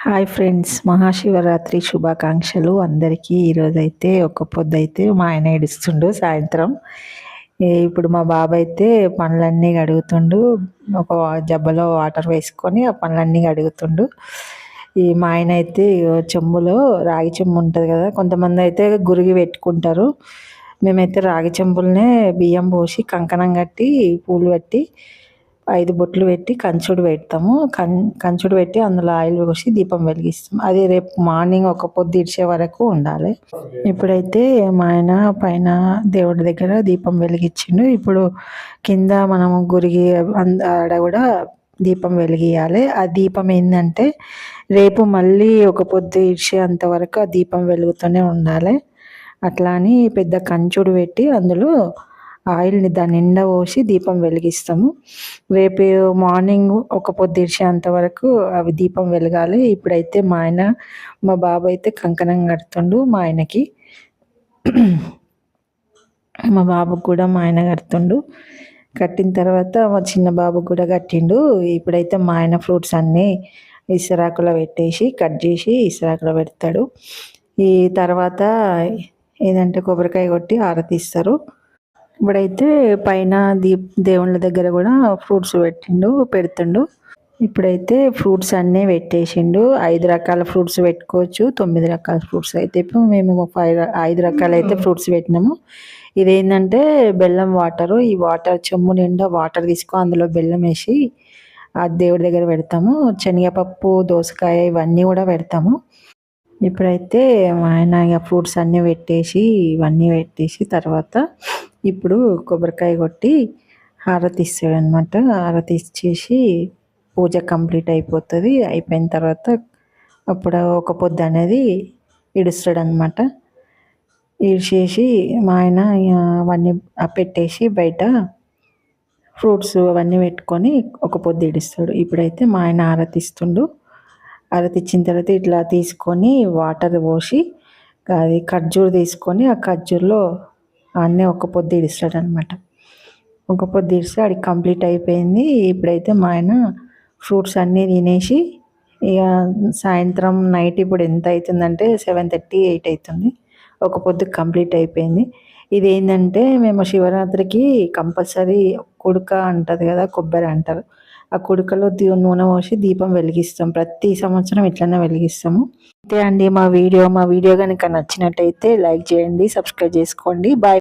Hi friends, Mahashivratri శుభాకాంక్షలు అందరికీ. ఈరోజైతే ఒక పొద్దైతే మా ఆయన ఏడుస్తుండు సాయంత్రం. ఇప్పుడు మా బాబు అయితే పనులన్నీ కడుగుతుండు. ఒక జబ్బలో వాటర్ వేసుకొని ఆ పనులన్నీ కడుగుతుండు. మా ఆయన అయితే చెంబులో రాగి చెంబు ఉంటుంది కదా, కొంతమంది అయితే గురిగి పెట్టుకుంటారు. మేమైతే రాగి చెంబులనే బియ్యం పోసి కంకణం కట్టి పూలు పెట్టి 5 బొట్లు పెట్టి కంచుడు పెడతాము. కంచుడు పెట్టి అందులో ఆయిల్ పోసి దీపం వెలిగిస్తాం. అది రేపు మార్నింగ్ ఒక పొద్దు ఇడిచే వరకు ఉండాలి. ఇప్పుడైతే మా ఆయన పైన దేవుడి దగ్గర దీపం వెలిగించిండు. ఇప్పుడు కింద మనము గురిగి ఆడ కూడా దీపం వెలిగియాలి. ఆ దీపం ఏంటంటే రేపు మళ్ళీ ఒక పొద్దు ఇడిచేంత వరకు ఆ దీపం వెలుగుతూనే ఉండాలి. అట్లా అని పెద్ద కంచుడు పెట్టి అందులో ఆయిల్ని దాని నిండా పోసి దీపం వెలిగిస్తాము. రేపు మార్నింగ్ ఒక పొద్దు ఇడిచేంత వరకు అవి దీపం వెలగాలి. ఇప్పుడైతే మా బాబు అయితే కంకణం కడుతుండు మా ఆయనకి. మా బాబుకు కూడా మా ఆయన కడుతుండు. కట్టిన తర్వాత మా చిన్న బాబుకు కూడా కట్టిండు. ఇప్పుడైతే మా ఆయన ఫ్రూట్స్ అన్నీ ఇసరాకులో పెట్టేసి కట్ చేసి ఇసరాకులో పెడతాడు. ఈ తర్వాత ఏదంటే కొబ్బరికాయ కొట్టి ఆరతిస్తారు. ఇప్పుడైతే పైన దేవుళ్ళ దగ్గర కూడా ఫ్రూట్స్ పెడుతుండు. ఇప్పుడైతే ఫ్రూట్స్ అన్నీ పెట్టేసిండు. 5 రకాల ఫ్రూట్స్ పెట్టుకోవచ్చు, 9 రకాల ఫ్రూట్స్ అయితే ఇప్పుడు మేము 5 రకాలు అయితే ఫ్రూట్స్ పెట్టినాము. ఇదేంటంటే బెల్లం వాటరు. ఈ వాటర్ చెంబు నిండా వాటర్ తీసుకొని అందులో బెల్లం వేసి ఆ దేవుడి దగ్గర పెడతాము. శనగపప్పు, దోసకాయ ఇవన్నీ కూడా పెడతాము. ఇప్పుడైతే ఆయన ఫ్రూట్స్ అన్నీ పెట్టేసి ఇవన్నీ పెట్టేసి తర్వాత ఇప్పుడు కొబ్బరికాయ కొట్టి హారతి ఇస్తాడు అనమాట. హారతి ఇచ్చేసి పూజ కంప్లీట్ అయిపోతుంది. అయిపోయిన తర్వాత అప్పుడు ఒక పొద్దు అనేది ఇడుస్తాడు అనమాట. ఇడిచేసి మా ఆయన అవన్నీ పెట్టేసి బయట ఫ్రూట్స్ అవన్నీ పెట్టుకొని ఒక పొద్దు ఇడుస్తాడు. ఇప్పుడైతే మా ఆయన హారతి ఇస్తుండు. హారతి ఇచ్చిన తర్వాత ఇట్లా తీసుకొని వాటర్ పోసి అది ఖర్జూరు తీసుకొని ఆ ఖర్జూరులో అన్నీ ఒక పొద్దు ఇడుస్తాడు అనమాట. ఒక పొద్దు ఇడిస్తే అది కంప్లీట్ అయిపోయింది. ఇప్పుడైతే మా ఆయన ఫ్రూట్స్ అన్నీ తినేసి ఇక సాయంత్రం నైట్ ఇప్పుడు ఎంత అవుతుందంటే 7:30, 8 అవుతుంది. ఒక పొద్దు కంప్లీట్ అయిపోయింది. ఇది ఏంటంటే మేము శివరాత్రికి కంపల్సరీ కుడుక అంటుంది కదా, కొబ్బరి అంటారు. ఆ కుడుకలో నూనె పోసి దీపం వెలిగిస్తాం. ప్రతి సంవత్సరం ఇట్లనే వెలిగిస్తాము. అంతే అండి మా వీడియో కనుక నచ్చినట్టయితే లైక్ చేయండి, సబ్స్క్రైబ్ చేసుకోండి. బాయ్.